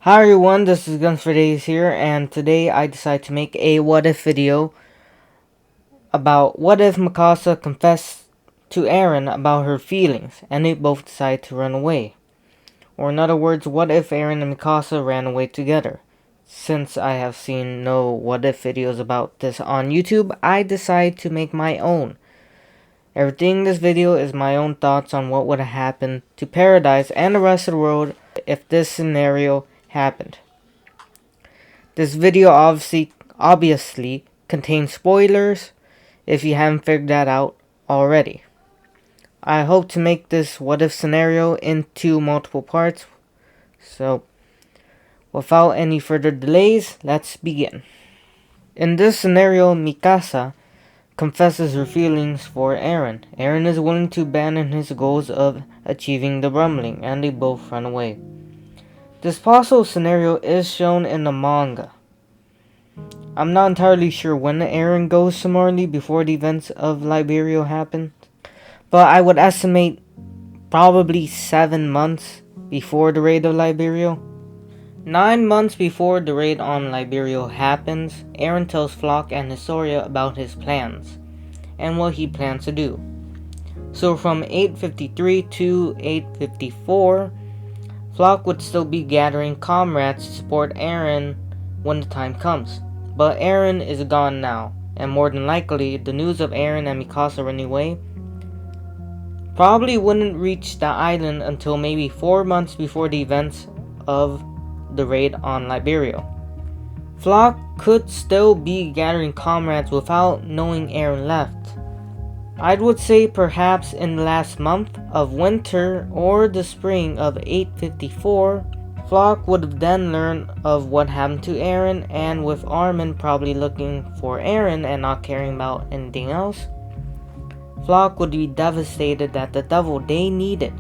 Hi everyone, this is Guns for Days here, and today I decided to make a what if video about what if Mikasa confessed to Eren about her feelings and they both decide to run away. Or in other words, what if Eren and Mikasa ran away together? Since I have seen no what if videos about this on YouTube, I decided to make my own. Everything in this video is my own thoughts on what would have happened to Paradise and the rest of the world if this scenario happened. This video obviously contains spoilers if you haven't figured that out already. I hope to make this what if scenario into multiple parts. So, without any further delays, let's begin. In this scenario, Mikasa confesses her feelings for Eren. Eren is willing to abandon his goals of achieving the rumbling, and they both run away. This possible scenario is shown in the manga. I'm not entirely sure when Eren goes to Marley before the events of Liberia happen, but I would estimate probably 7 months before the raid of Liberia. 9 months before the raid on Liberia happens, Eren tells Flock and Historia about his plans and what he plans to do. So from 853 to 854, Flock would still be gathering comrades to support Eren when the time comes. But Eren is gone now, and more than likely, the news of Eren and Mikasa running away probably wouldn't reach the island until maybe 4 months before the events of the raid on Liberia. Flock could still be gathering comrades without knowing Eren left. I would say perhaps in the last month of winter or the spring of 854, Flock would have then learned of what happened to Eren, and with Armin probably looking for Eren and not caring about anything else, Flock would be devastated that the devil they needed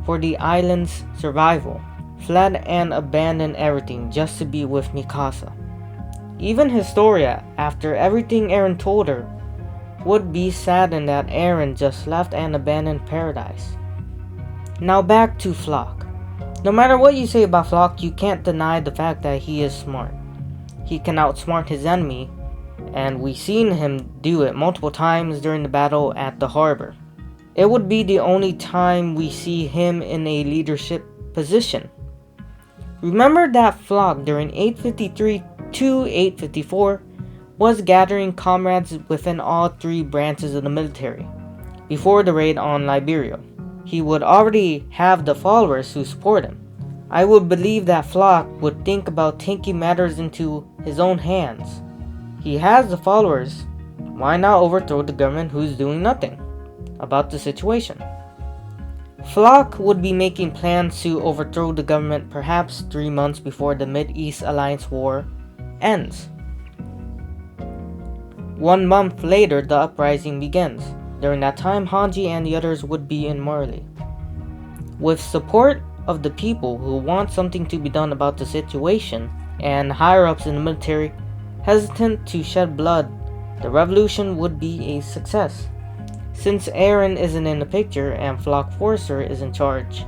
for the island's survival fled and abandoned everything just to be with Mikasa. Even Historia, after everything Eren told her, would be saddened that Eren just left and abandoned Paradise. Now back to Flock. No matter what you say about Flock, you can't deny the fact that he is smart. He can outsmart his enemy, and we've seen him do it multiple times during the battle at the harbor. It would be the only time we see him in a leadership position. Remember that Flock during 853 to 854 was gathering comrades within all three branches of the military before the raid on Liberia. He would already have the followers who support him. I would believe that Flock would think about taking matters into his own hands. He has the followers. Why not overthrow the government who's doing nothing about the situation? Flock would be making plans to overthrow the government perhaps 3 months before the Mid-East Alliance War ends. 1 month later, the uprising begins. During that time, Hanji and the others would be in Marley. With support of the people who want something to be done about the situation, and higher-ups in the military hesitant to shed blood, the revolution would be a success. Since Eren isn't in the picture and Flock Forcer is in charge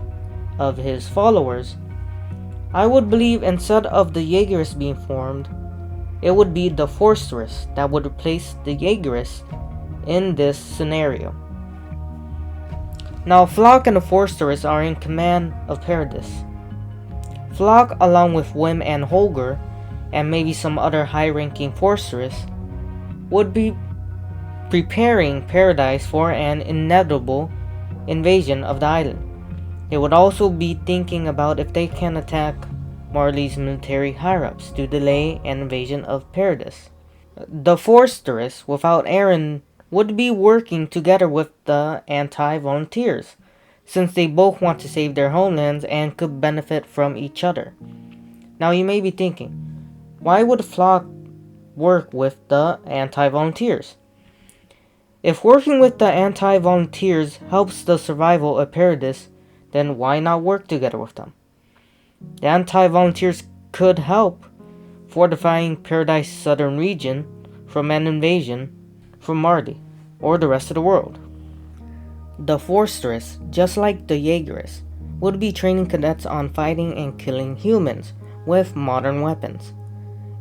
of his followers, I would believe instead of the Jaegerists being formed, it would be the Forceress that would replace the Jaegerists in this scenario. Now, Flock and the Forceress are in command of Paradise. Flock, along with Wim and Holger, and maybe some other high-ranking Forceress, would be preparing Paradise for an inevitable invasion of the island. They would also be thinking about if they can attack Marley's military higher-ups to delay an invasion of Paradise. The Forceress, without Eren, would be working together with the anti-volunteers, since they both want to save their homelands and could benefit from each other. Now you may be thinking, why would Flock work with the anti-volunteers? If working with the anti-volunteers helps the survival of Paradise, then why not work together with them? The anti-volunteers could help fortifying Paradise's southern region from an invasion from Marley or the rest of the world. The Forceress, just like the Jaegerists, would be training cadets on fighting and killing humans, with modern weapons,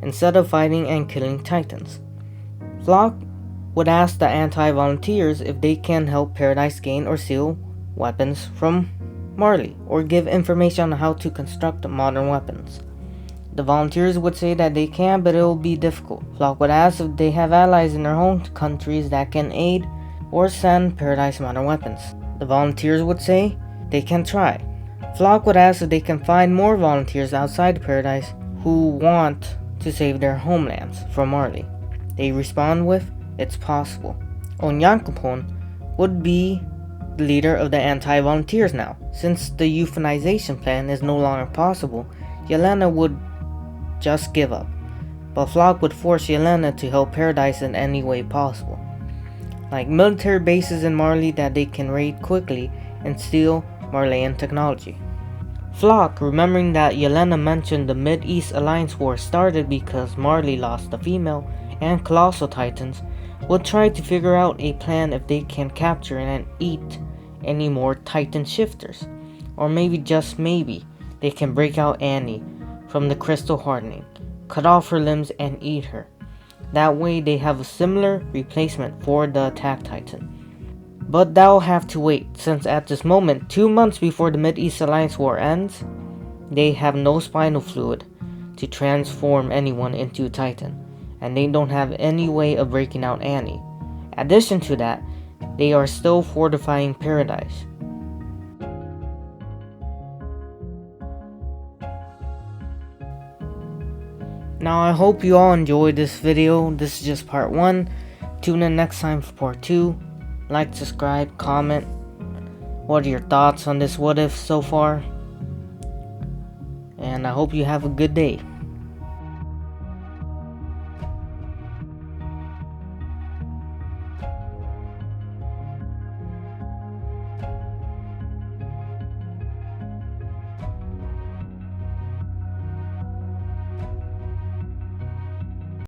instead of fighting and killing Titans. Flock would ask the anti-volunteers if they can help Paradise gain or steal weapons from Marley, or give information on how to construct modern weapons. The volunteers would say that they can, but it will be difficult. Flock would ask if they have allies in their home countries that can aid or send Paradise modern weapons. The volunteers would say they can try. Flock would ask if they can find more volunteers outside Paradise who want to save their homelands from Marley. They respond with, it's possible. Onyankopon would be the leader of the anti-volunteers now. Since the euthanization plan is no longer possible, Yelena would just give up. But Flock would force Yelena to help Paradise in any way possible, like military bases in Marley that they can raid quickly and steal Marleyan technology. Flock, remembering that Yelena mentioned the Mid-East Alliance War started because Marley lost the female and colossal titans, would try to figure out a plan if they can capture and eat any more titan shifters. Or maybe, just maybe, they can break out Annie from the crystal hardening, cut off her limbs and eat her. That way they have a similar replacement for the attack titan. But that'll have to wait, since at this moment, 2 months before the Mid-East Alliance War ends, they have no spinal fluid to transform anyone into a titan, and they don't have any way of breaking out Annie. Addition to that, they are still fortifying Paradise. Now I hope you all enjoyed this video. This is just part 1. Tune in next time for part 2. Like, subscribe, comment. What are your thoughts on this what if so far? And I hope you have a good day.